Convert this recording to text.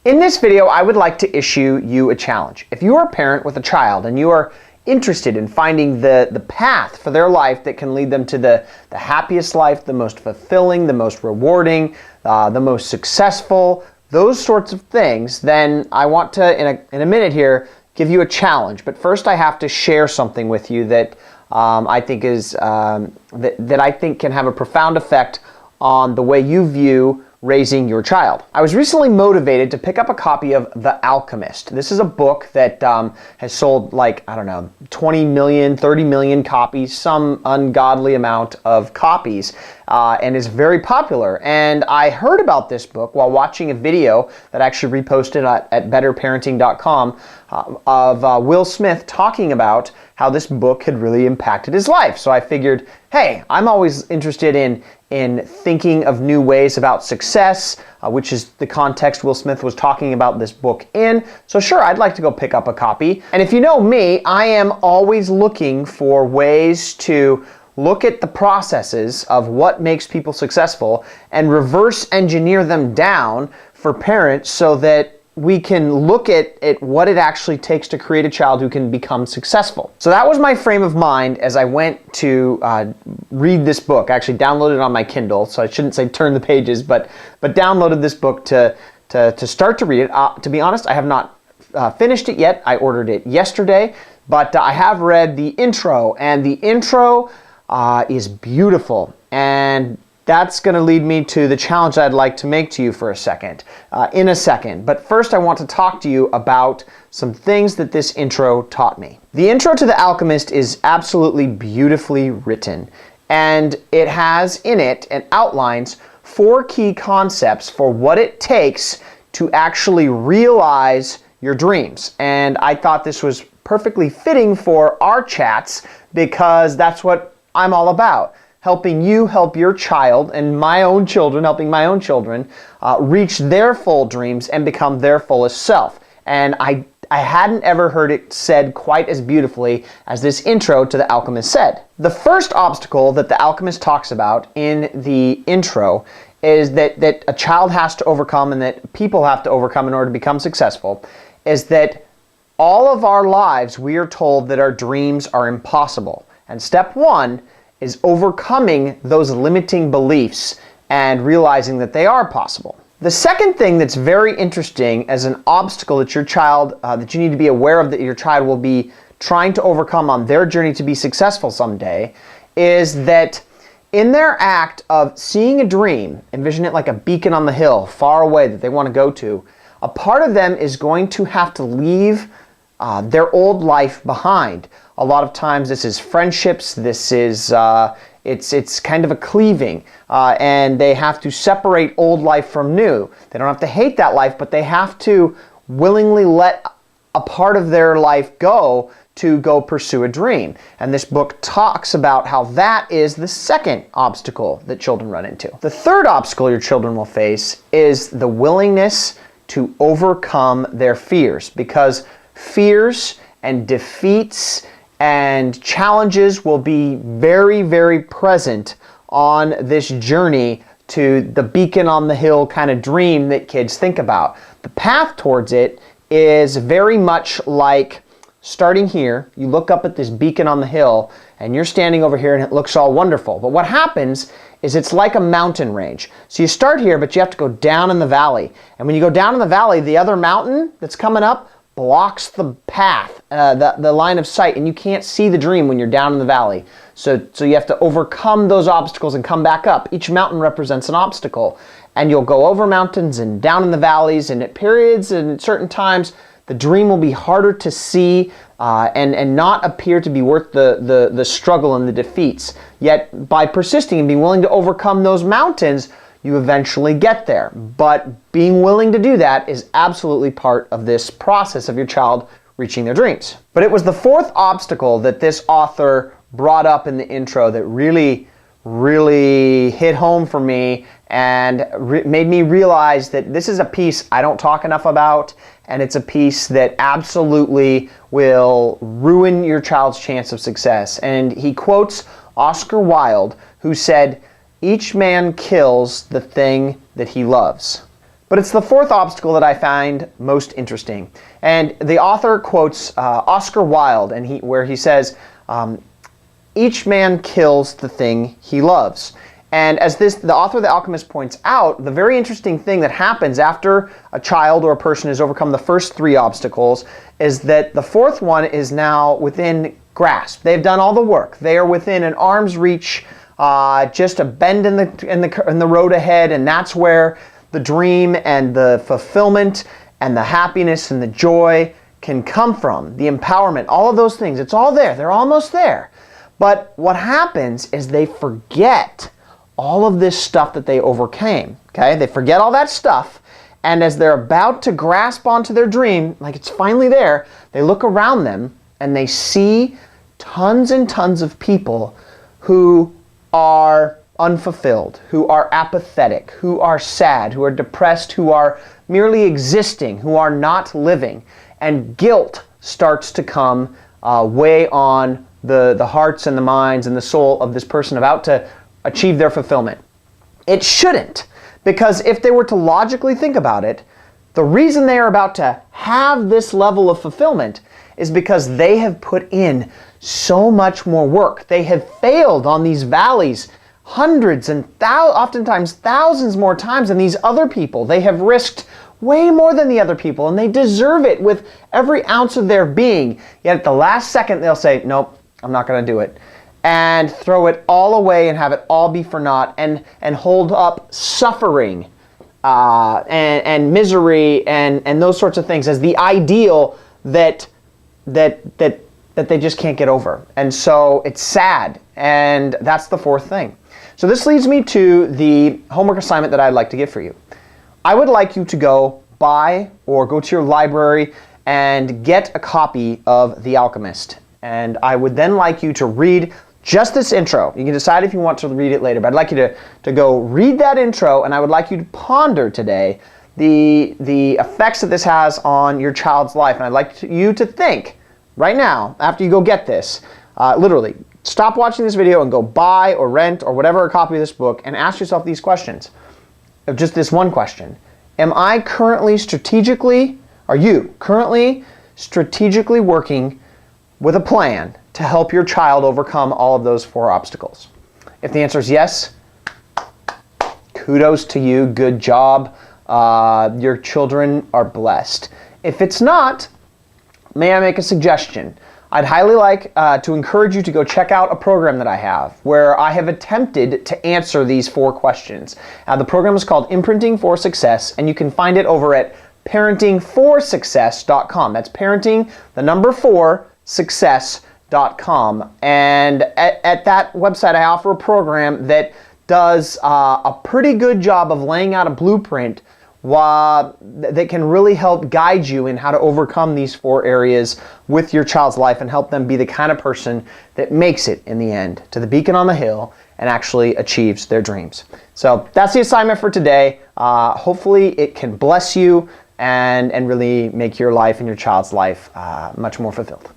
In this video, I would like to issue you a challenge. If you are a parent with a child and you are interested in finding the path for their life that can lead them to the happiest life, the most fulfilling, the most rewarding, the most successful, those sorts of things, then I want to, in a minute here, give you a challenge. But first I have to share something with you that I think is that I think can have a profound effect on the way you view raising your child. I was recently motivated to pick up a copy of The Alchemist. This is a book that has sold like, 20 million, 30 million copies, some ungodly amount of copies, and is very popular. And I heard about this book while watching a video that I actually reposted at betterparenting.com of Will Smith talking about how this book had really impacted his life. So I figured, hey, I'm always interested in thinking of new ways about success, which is the context Will Smith was talking about this book in. So sure, I'd like to go pick up a copy. And if you know me, I am always looking for ways to look at the processes of what makes people successful and reverse engineer them down for parents so that we can look at what it actually takes to create a child who can become successful. So that was my frame of mind as I went to read this book. I actually downloaded it on my Kindle, so I shouldn't say turn the pages, but downloaded this book to start to read it. To be honest, I have not finished it yet. I ordered it yesterday, but I have read the intro, and the intro is beautiful. And that's going to lead me to the challenge I'd like to make to you in a second. But first I want to talk to you about some things that this intro taught me. The intro to The Alchemist is absolutely beautifully written, and it has in it and outlines 4 key concepts for what it takes to actually realize your dreams. And I thought this was perfectly fitting for our chats because that's what I'm all about. Helping you help your child, and helping my own children reach their full dreams and become their fullest self. And I hadn't ever heard it said quite as beautifully as this intro to The Alchemist said. The first obstacle that The Alchemist talks about in the intro is that a child has to overcome and that people have to overcome in order to become successful, is that all of our lives we are told that our dreams are impossible. And step 1 is overcoming those limiting beliefs and realizing that they are possible. The second thing that's very interesting as an obstacle that your child, that you need to be aware of that your child will be trying to overcome on their journey to be successful someday, is that in their act of seeing a dream, envision it like a beacon on the hill far away that they want to go to, a part of them is going to have to leave their old life behind. A lot of times this is friendships, this is, it's kind of a cleaving, and they have to separate old life from new. They don't have to hate that life, but they have to willingly let a part of their life go to go pursue a dream. And this book talks about how that is the second obstacle that children run into. The third obstacle your children will face is the willingness to overcome their fears, because fears and defeats and challenges will be very, very present on this journey to the beacon on the hill kind of dream that kids think about. The path towards it is very much like starting here. You look up at this beacon on the hill and you're standing over here and it looks all wonderful. But what happens is it's like a mountain range. So you start here, but you have to go down in the valley. And when you go down in the valley, the other mountain that's coming up blocks the path, the line of sight, and you can't see the dream when you're down in the valley. So you have to overcome those obstacles and come back up. Each mountain represents an obstacle, and you'll go over mountains and down in the valleys, and at periods and at certain times, the dream will be harder to see and not appear to be worth the struggle and the defeats. Yet by persisting and being willing to overcome those mountains, you eventually get there. But being willing to do that is absolutely part of this process of your child reaching their dreams. But it was the fourth obstacle that this author brought up in the intro that really hit home for me and made me realize that this is a piece I don't talk enough about, and it's a piece that absolutely will ruin your child's chance of success. And he quotes Oscar Wilde, who said, "Each man kills the thing that he loves." But it's the fourth obstacle that I find most interesting. And the author quotes Oscar Wilde, and where he says, each man kills the thing he loves. And as the author of The Alchemist points out, the very interesting thing that happens after a child or a person has overcome the first three obstacles is that the fourth one is now within grasp. They've done all the work. They are within an arm's reach, just a bend in the road ahead, and that's where the dream and the fulfillment and the happiness and the joy can come from. The empowerment, all of those things, it's all there. They're almost there. But what happens is they forget all of this stuff that they overcame. Okay? They forget all that stuff, and as they're about to grasp onto their dream, like it's finally there, they look around them and they see tons and tons of people who are unfulfilled, who are apathetic, who are sad, who are depressed, who are merely existing, who are not living. And guilt starts to come weigh on the hearts and the minds and the soul of this person about to achieve their fulfillment. It shouldn't, because if they were to logically think about it, the reason they are about to have this level of fulfillment is because they have put in so much more work. They have failed on these valleys hundreds and oftentimes thousands more times than these other people. They have risked way more than the other people, and they deserve it with every ounce of their being. Yet at the last second, they'll say, nope, I'm not going to do it, and throw it all away and have it all be for naught, and hold up suffering and misery and those sorts of things as the ideal that they just can't get over. And so it's sad, and that's the fourth thing. So this leads me to the homework assignment that I'd like to give for you. I would like you to go buy or go to your library and get a copy of The Alchemist. And I would then like you to read just this intro. You can decide if you want to read it later, but I'd like you to go read that intro, and I would like you to ponder today the effects that this has on your child's life. And I'd like you to think right now, after you go get this, literally, stop watching this video and go buy or rent or whatever a copy of this book, and ask yourself these questions. Just this one question. Are you currently strategically working with a plan to help your child overcome all of those four obstacles? If the answer is yes, kudos to you, good job. Your children are blessed. If it's not, may I make a suggestion? I'd highly like to encourage you to go check out a program that I have where I have attempted to answer these four questions. The program is called Imprinting for Success, and you can find it over at parentingforsuccess.com. That's parenting, the number 4, success.com. And at that website, I offer a program that does a pretty good job of laying out a blueprint that can really help guide you in how to overcome these four areas with your child's life and help them be the kind of person that makes it in the end to the beacon on the hill and actually achieves their dreams. So that's the assignment for today. Hopefully it can bless you and really make your life and your child's life much more fulfilled.